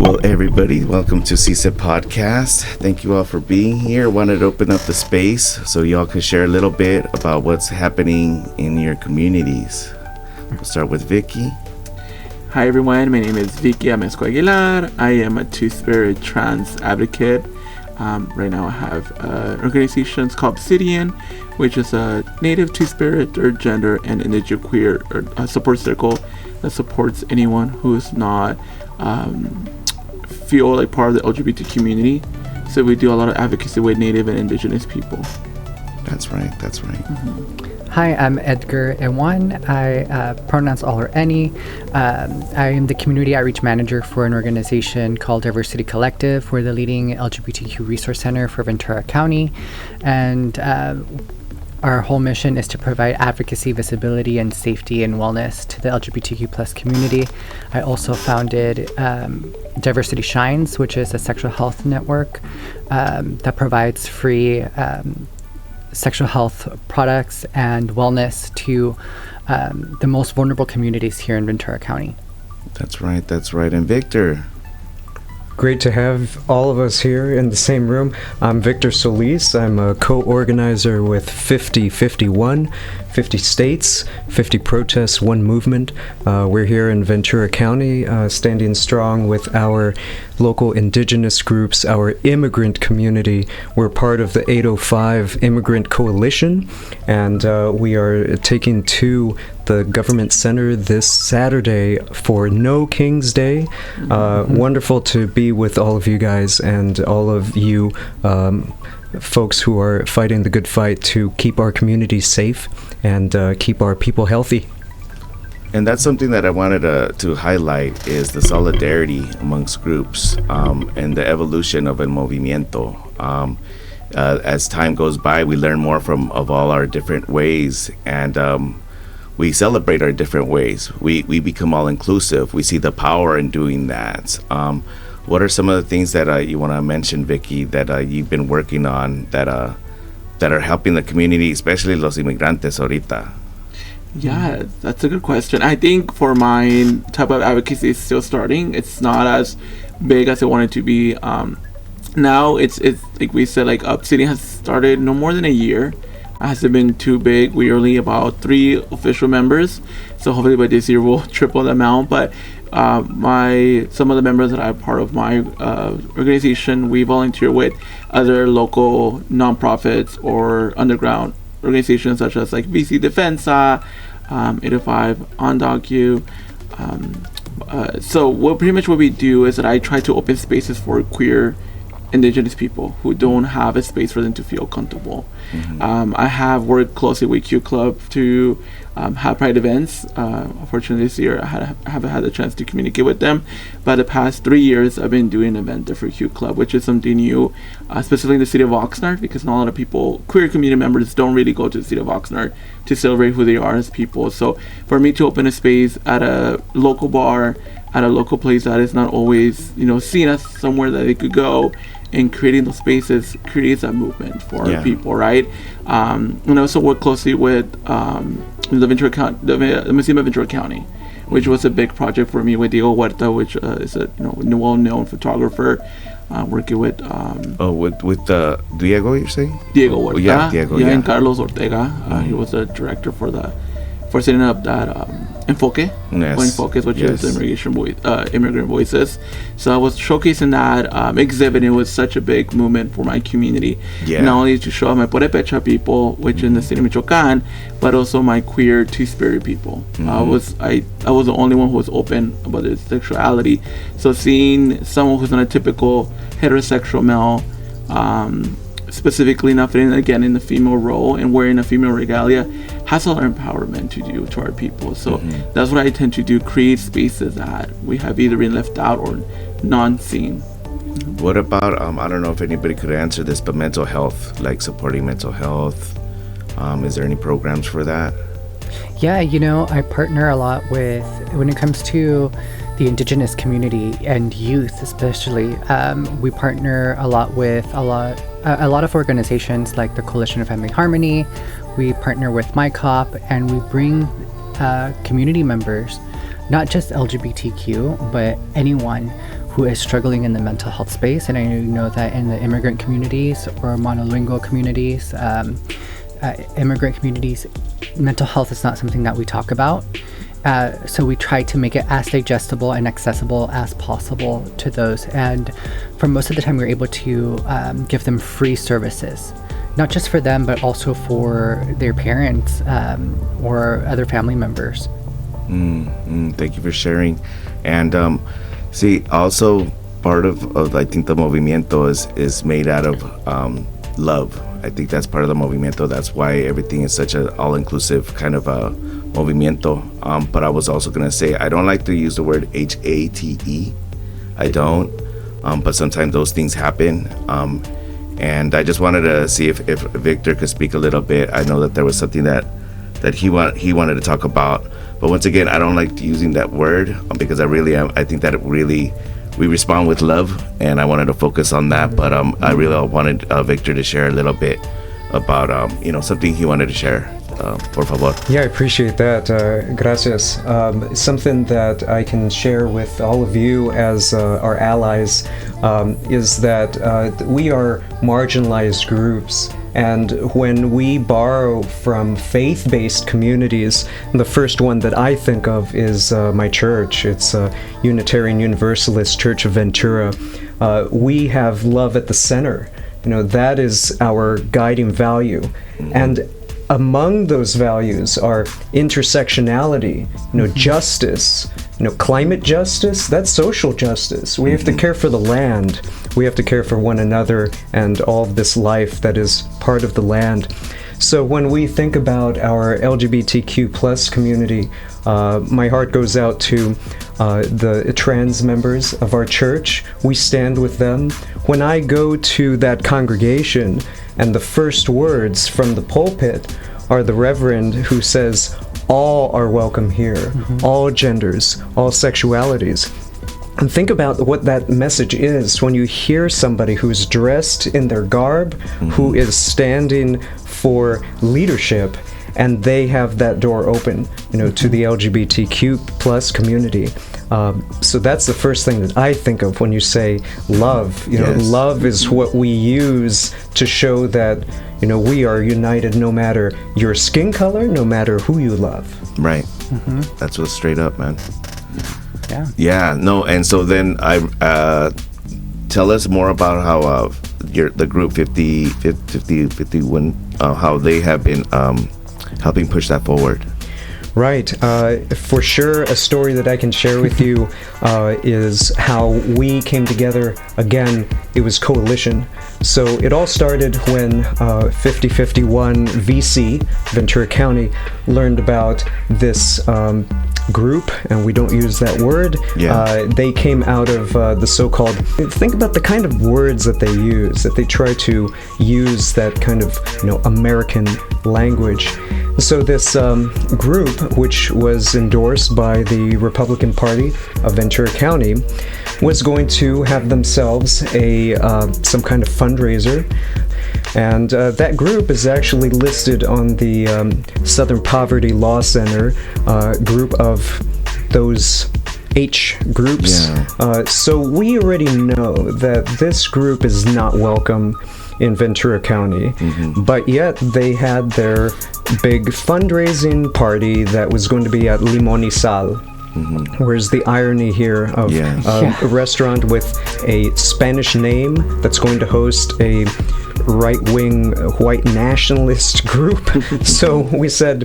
Well, everybody, welcome to CSIP Podcast. Thank you all for being here. Wanted to open up the space so y'all can share a little bit about what's happening in your communities. We'll start with Vicky. Hi everyone, my name is Vicky Amesco Aguilar. I am a Two-Spirit trans advocate. Right now I have an organization called Obsidian, which is a native Two-Spirit or gender and indigenous queer support circle that supports anyone who is not feel like part of the LGBT community. So we do a lot of advocacy with native and indigenous people. That's right. Mm-hmm. Hi, I'm Edgar Ewan. I pronouns all or any. I am the community outreach manager for an organization called Diversity Collective. We're the leading LGBTQ resource center for Ventura County, and our whole mission is to provide advocacy, visibility, and safety and wellness to the LGBTQ plus community. I also founded Diversity Shines, which is a sexual health network that provides free sexual health products and wellness to the most vulnerable communities here in Ventura County. That's right. And Victor. Great to have all of us here in the same room. I'm Victor Solis. I'm a co-organizer with 5051, 50 states, 50 protests, one movement. We're here in Ventura County, standing strong with our local indigenous groups, our immigrant community. We're part of the 805 Immigrant Coalition, and we are taking to the government center this Saturday for No King's Day. Wonderful to be with all of you guys and all of you folks who are fighting the good fight to keep our community safe and keep our people healthy. And that's something that I wanted to highlight is the solidarity amongst groups and the evolution of el movimiento. As time goes by, we learn more of all our different ways, and we celebrate our different ways. We become all inclusive. We see the power in doing that. What are some of the things that you want to mention, Vicky, that you've been working on that are helping the community, especially los inmigrantes ahorita? Yeah, that's a good question. I think for my type of advocacy is still starting. It's not as big as I want it to be. Now it's like we said, like Obsidian has started no more than a year. It hasn't been too big. We're only about 3 official members, so hopefully by this year we'll triple the amount. But some of the members that are part of my organization, we volunteer with other local nonprofits or underground organizations such as like VC Defensa, 805 Ondocu. So pretty much what we do is that I try to open spaces for queer indigenous people who don't have a space for them to feel comfortable. I have worked closely with Q Club to have pride events. Unfortunately this year I haven't had the chance to communicate with them, but the past 3 years I've been doing an event there for Q Club, which is something new, specifically in the city of Oxnard, because not a lot of people, queer community members, don't really go to the city of Oxnard to celebrate who they are as people. So for me to open a space at a local bar, at a local place that is not always seen as somewhere that they could go, and creating those spaces creates a movement for people, right? And I also work closely with the Museum of Ventura County, which was a big project for me with Diego Huerta, which is a well-known photographer. Working with Diego, you're saying? Diego Huerta, Diego, and Carlos Ortega. He was the director for setting up that Enfoque, which is Immigrant Voices. So I was showcasing that exhibit. It was such a big movement for my community. Not only to show my Purepecha people, which in the city of Michoacan, but also my queer Two-Spirit people. I was the only one who was open about their sexuality. So seeing someone who's not a typical heterosexual male, specifically not fitting again in the female role and wearing a female regalia, has a lot of empowerment to do to our people. So that's what I tend to do, create spaces that we have either been left out or non-seen. What about, I don't know if anybody could answer this, but mental health, like supporting mental health, is there any programs for that? Yeah, I partner a lot with, when it comes to the indigenous community and youth especially, we partner a lot with a lot of organizations like the Coalition of Family Harmony. We partner with MyCop, and we bring community members, not just LGBTQ, but anyone who is struggling in the mental health space. And I know that in the immigrant communities or monolingual communities, immigrant communities, mental health is not something that we talk about. So we try to make it as digestible and accessible as possible to those. And for most of the time, we're able to give them free services, not just for them, but also for their parents or other family members. Thank you for sharing. And see, also part of I think the movimiento is made out of love. I think that's part of the movimiento. That's why everything is such an all-inclusive kind of a movimiento. But I was also going to say, I don't like to use the word HATE. I don't. But sometimes those things happen. And I just wanted to see if Victor could speak a little bit. I know that there was something that he wanted to talk about. But once again, I don't like using that word because I think that we respond with love, and I wanted to focus on that. But I really wanted Victor to share a little bit about something he wanted to share. Por favor. Yeah, I appreciate that. Gracias. Something that I can share with all of you as our allies is that we are marginalized groups. And when we borrow from faith-based communities, the first one that I think of is my church. It's Unitarian Universalist Church of Ventura. We have love at the center. That is our guiding value. And among those values are intersectionality, justice, climate justice, that's social justice. We have to care for the land. We have to care for one another and all of this life that is part of the land. So when we think about our LGBTQ plus community, my heart goes out to the trans members of our church. We stand with them. When I go to that congregation and the first words from the pulpit are the reverend who says, all are welcome here, all genders, all sexualities. And think about what that message is when you hear somebody who's dressed in their garb, who is standing for leadership, and they have that door open, to the LGBTQ plus community. So that's the first thing that I think of when you say love. Yes. Love is what we use to show that, we are united no matter your skin color, no matter who you love. Right. That's what's straight up, man. Yeah. Yeah. No. And so then tell us more about how the group 5051 how they have been helping push that forward. Right. For sure, a story that I can share with you is how we came together. Again, it was coalition. So it all started when 5051 VC, Ventura County, learned about this group, and we don't use that word. Yeah. They came out of the so-called, think about the kind of words that they use, that they try to use that kind of, American language. So this group, which was endorsed by the Republican Party of Ventura County, was going to have themselves some kind of fundraiser. And that group is actually listed on the Southern Poverty Law Center group of those H groups. Yeah. So we already know that this group is not welcome in Ventura County, but yet they had their big fundraising party that was going to be at Limon y Sal. Where's the irony here of a restaurant with a Spanish name that's going to host a right-wing white nationalist group? So we said,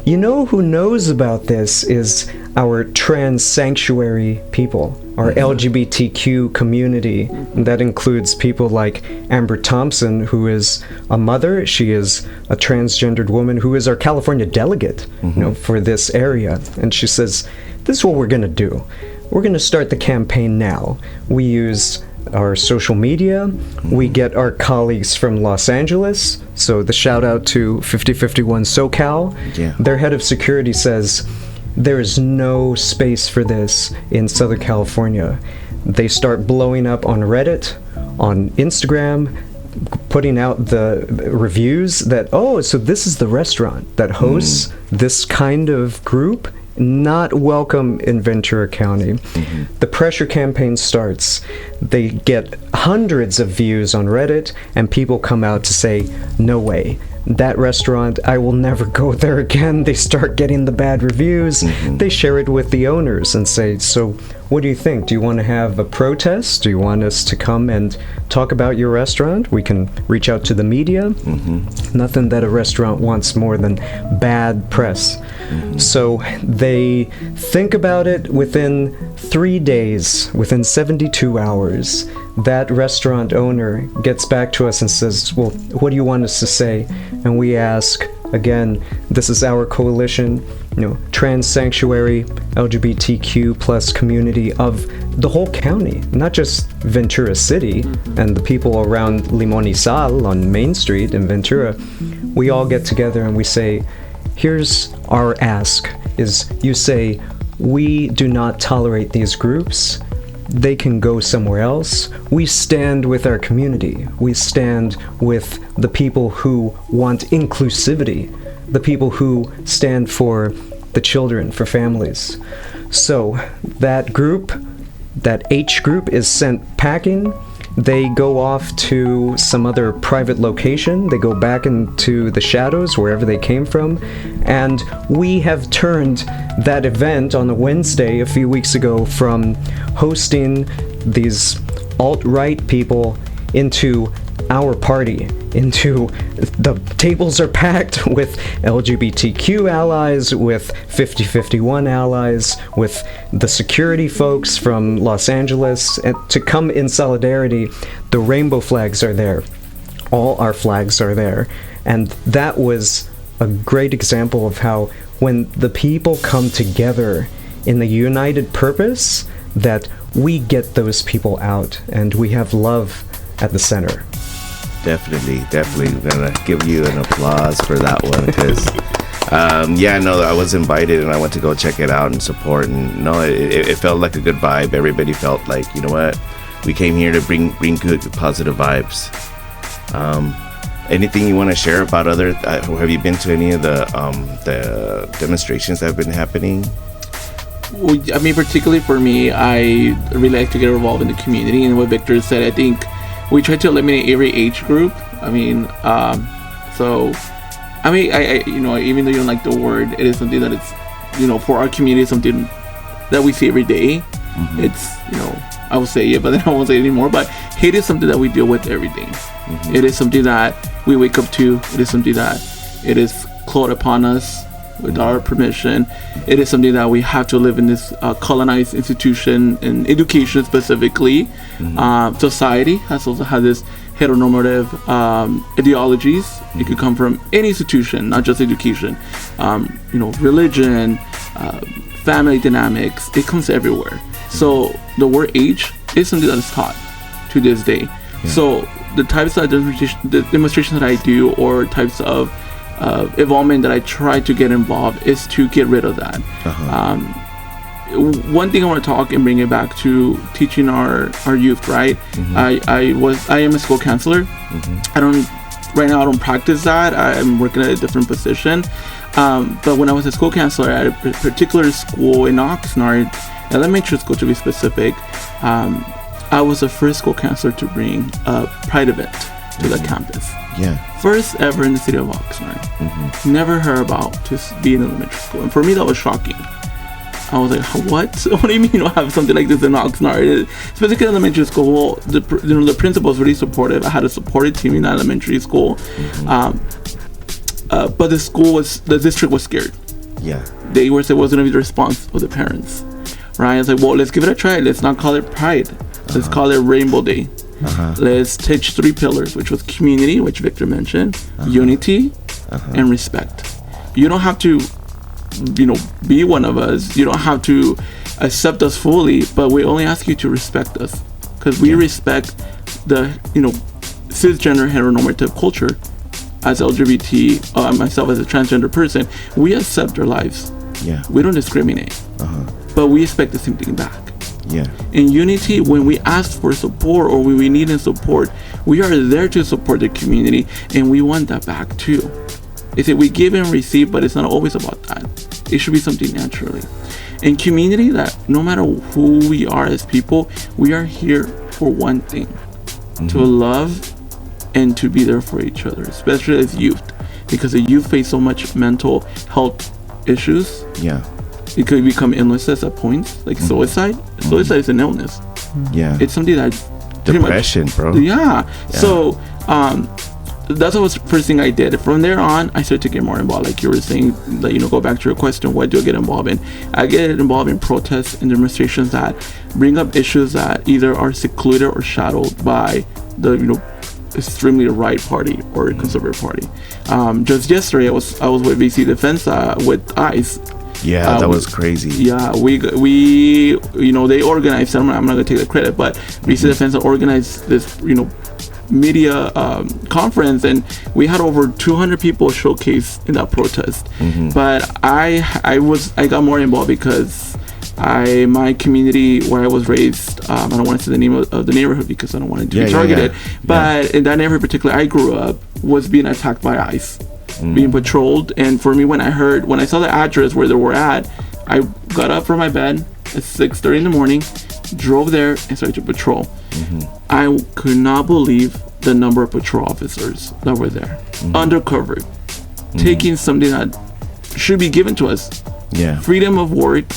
who knows about this is our trans sanctuary people, our LGBTQ community. That includes people like Amber Thompson, who is a mother. She is a transgendered woman who is our California delegate, for this area. And she says, this is what we're going to do. We're going to start the campaign now. We use our social media. We get our colleagues from Los Angeles. So the shout out to 5051 SoCal. Yeah. Their head of security says, there is no space for this in Southern California. They start blowing up on Reddit, on Instagram, putting out the reviews that, so this is the restaurant that hosts this kind of group not welcome in Ventura County. The pressure campaign starts. They get hundreds of views on Reddit, and people come out to say, no way. That restaurant, I will never go there again. They start getting the bad reviews. They share it with the owners and say, so what do you think? Do you want to have a protest? Do you want us to come and talk about your restaurant? We can reach out to the media. Nothing that a restaurant wants more than bad press. So they think about it. Within 3 days, within 72 hours, that restaurant owner gets back to us and says, well, what do you want us to say? And we ask, again, this is our coalition, trans sanctuary, LGBTQ plus community of the whole county, not just Ventura City and the people around Limon y Sal on Main Street in Ventura. We all get together and we say, here's our ask, is you say, we do not tolerate these groups. They can go somewhere else. We stand with our community. We stand with the people who want inclusivity, the people who stand for the children, for families. So that group, that H group, is sent packing. They go off to some other private location. They go back into the shadows, wherever they came from. And we have turned that event on a Wednesday a few weeks ago from hosting these alt-right people into our party, into the tables are packed with LGBTQ allies, with 5051 allies, with the security folks from Los Angeles, and to come in solidarity. The rainbow flags are there. All our flags are there. And that was a great example of how when the people come together in the united purpose, that we get those people out and we have love at the center. Definitely gonna give you an applause for that one, because I was invited and I went to go check it out and support, and it felt like a good vibe. Everybody felt like, you know what, we came here to bring good positive vibes. Anything you want to share about other? Have you been to any of the demonstrations that have been happening? Well, I mean, particularly for me, I really like to get involved in the community, and what Victor said, I think we try to eliminate every age group. I mean, I even though you don't like the word, it is something that it's, for our community, something that we see every day. It's, I will say it, but then I won't say it anymore. But hate is something that we deal with every day. It is something that we wake up to. It is something that it is called upon us with our permission. It is something that we have to live in this colonized institution, in education specifically. Society has also had this heteronormative ideologies. It could come from any institution, not just education. Religion, family dynamics. It comes everywhere. So the word age is something that is taught to this day. So the types of demonstrations that I do, or types of involvement that I try to get involved, is to get rid of that. One thing I want to talk and bring it back to teaching our youth, right? I am a school counselor. I don't practice that. I'm working at a different position. But when I was a school counselor at a particular school in Oxnard, elementary school to be specific, I was the first school counselor to bring a pride event to the campus. First ever in the city of Oxnard. Never heard about to be in elementary school, and for me that was shocking. I was like, what? What do you mean you don't have something like this in Oxnard? Specifically in elementary school, well, the principal was really supportive. I had a supportive team in that elementary school. But the district was scared. They were saying it wasn't going to be the response of the parents. Right? I was like, well, let's give it a try. Let's not call it Pride. Let's call it Rainbow Day. Let's teach 3 pillars, which was community, which Victor mentioned, unity, and respect. You don't have to, be one of us. You don't have to accept us fully, but we only ask you to respect us, because we respect the, cisgender heteronormative culture. As LGBT, myself as a transgender person, we accept our lives. We don't discriminate, but we expect the same thing back. In unity, when we ask for support or when we need support, we are there to support the community, and we want that back too. It's that we give and receive, but it's not always about that. It should be something naturally. In community, that no matter who we are as people, we are here for one thing, to love and to be there for each other, especially as youth, because the youth face so much mental health issues. Yeah. It could become illnesses at points, like suicide. Suicide is an illness. Yeah. It's something that Depression, bro. Yeah. So that's what was the first thing I did. From there on, I started to get more involved. Like you were saying, that, go back to your question, what do I get involved in? I get involved in protests and demonstrations that bring up issues that either are secluded or shadowed by the extremely right party or conservative party. Just yesterday, I was with VC Defense with ICE. Yeah, that was crazy. Yeah, we they organized. I'm not gonna take the credit, but VC Defense organized this media conference, and we had over 200 people showcase in that protest. But I got more involved because my community where I was raised, I don't want to say the name of the neighborhood because I don't want it to be targeted. But in that neighborhood particular I grew up was being attacked by ICE, being patrolled. And for me, when I saw the address where they were at, I got up from my bed at 6:30 in the morning, drove there and started to patrol. I could not believe the number of patrol officers that were there, undercover, taking something that should be given to us. Freedom of work,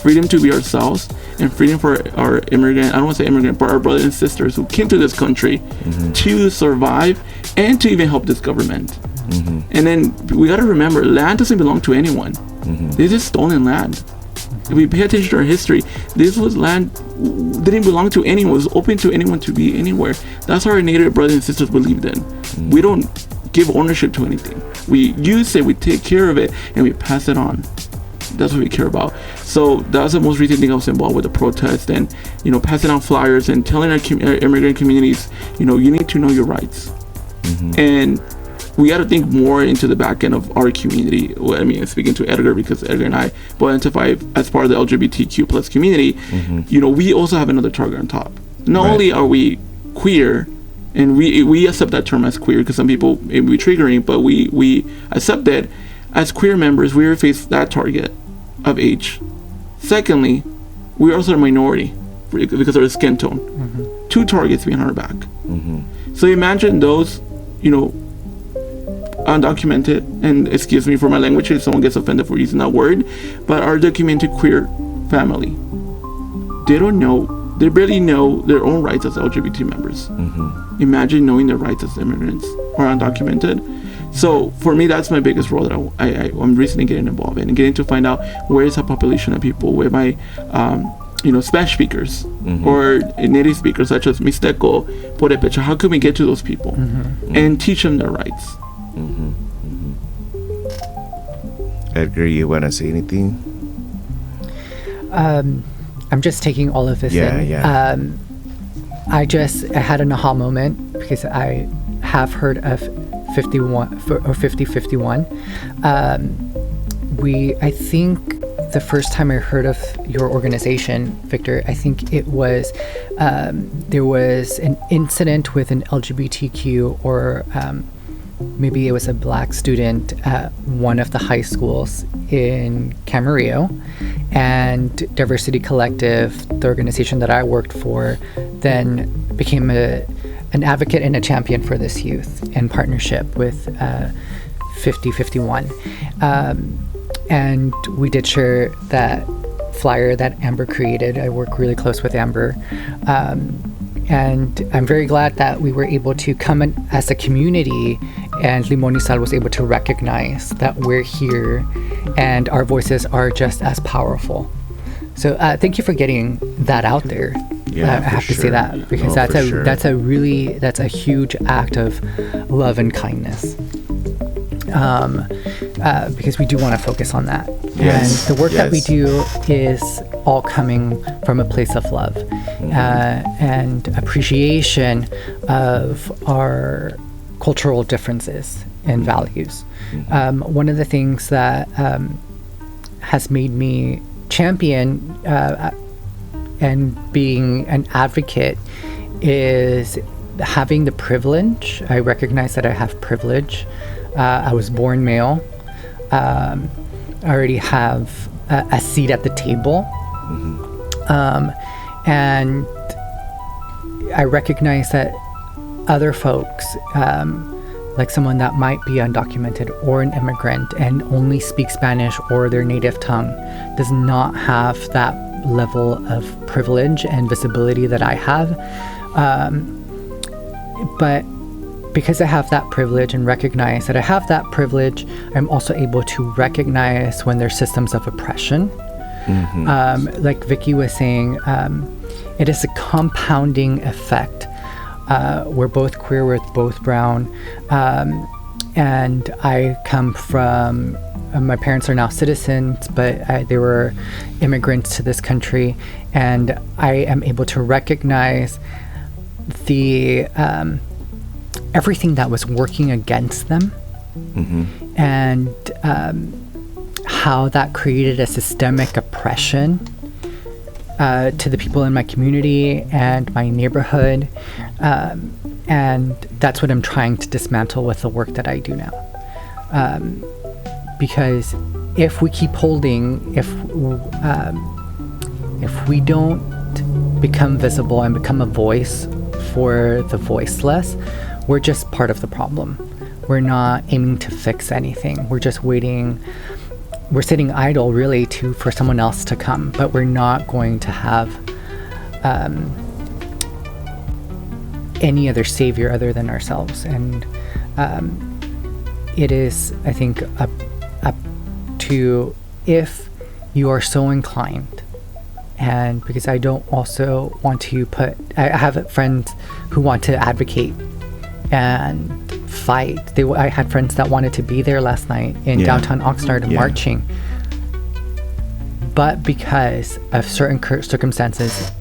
freedom to be ourselves, and freedom for our immigrant, I don't want to say immigrant, but our brothers and sisters who came to this country to survive and to even help this government. And then we got to remember, land doesn't belong to anyone. This is stolen land. If we pay attention to our history, this was land didn't belong to anyone. It was open to anyone to be anywhere. That's how our native brothers and sisters believed in. We don't give ownership to anything. We use it, we take care of it, and we pass it on. That's what we care about. So that's the most recent thing I was involved with, the protest, and passing out flyers and telling our immigrant communities, you need to know your rights. And we got to think more into the back end of our community. I mean, speaking to Edgar, because Edgar and I both identify as part of the LGBTQ plus community, we also have another target on top. Not only are we queer, and we accept that term as queer because some people it may be triggering, but we accept it. As queer members, we face that target of age. Secondly, we are also a minority because of our skin tone. Two targets behind our back. So imagine those, undocumented, and excuse me for my language if someone gets offended for using that word, but our documented queer family, they barely know their own rights as LGBT members. Imagine knowing their rights as immigrants or undocumented. So for me, that's my biggest role that I'm recently getting involved in, and getting to find out where is a population of people, where my Spanish speakers or native speakers such as Mixteco, Purepecha, how can we get to those people and teach them their rights? Edgar, you want to say anything? I'm just taking all of this in. I had an aha moment because I have heard of 5051. I think the first time I heard of your organization, Victor, I think it was there was an incident with an LGBTQ or maybe it was a black student at one of the high schools in Camarillo, and Diversity Collective, the organization that I worked for, then became an advocate and a champion for this youth in partnership with 5051. And we did share that flyer that Amber created. I work really close with Amber. And I'm very glad that we were able to come in as a community, and Limón y Sal was able to recognize that we're here and our voices are just as powerful. So thank you for getting that out there. Yeah, I have to say that, because that's a huge act of love and kindness. Because we do want to focus on that. Yes, and the work that we do is all coming from a place of love and appreciation of our cultural differences and values. One of the things that has made me champion and being an advocate is having the privilege. I recognize that I have privilege. I was born male. already have a seat at the table. And I recognize that other folks, like someone that might be undocumented or an immigrant and only speak Spanish or their native tongue, does not have that level of privilege and visibility that I have. But because I have that privilege and recognize that I have that privilege, I'm also able to recognize when there's systems of oppression. Like Vicky was saying, it is a compounding effect. We're both queer, we're both brown, and I come from, my parents are now citizens, but they were immigrants to this country, and I am able to recognize the everything that was working against them, and how that created a systemic oppression to the people in my community and my neighborhood, and that's what I'm trying to dismantle with the work that I do now. Because if we keep holding, if we don't become visible and become a voice for the voiceless, we're just part of the problem. We're not aiming to fix anything. We're just waiting. We're sitting idle, really, for someone else to come, but we're not going to have any other savior other than ourselves. And it is, I think, up to, if you are so inclined, and because I don't also want to I have friends who want to advocate and fight. I had friends that wanted to be there last night in downtown Oxnard marching, but because of certain circumstances,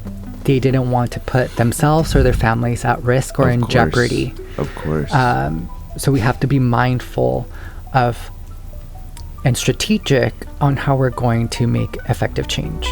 they didn't want to put themselves or their families at risk or in jeopardy. Of course. So we have to be mindful of and strategic on how we're going to make effective change.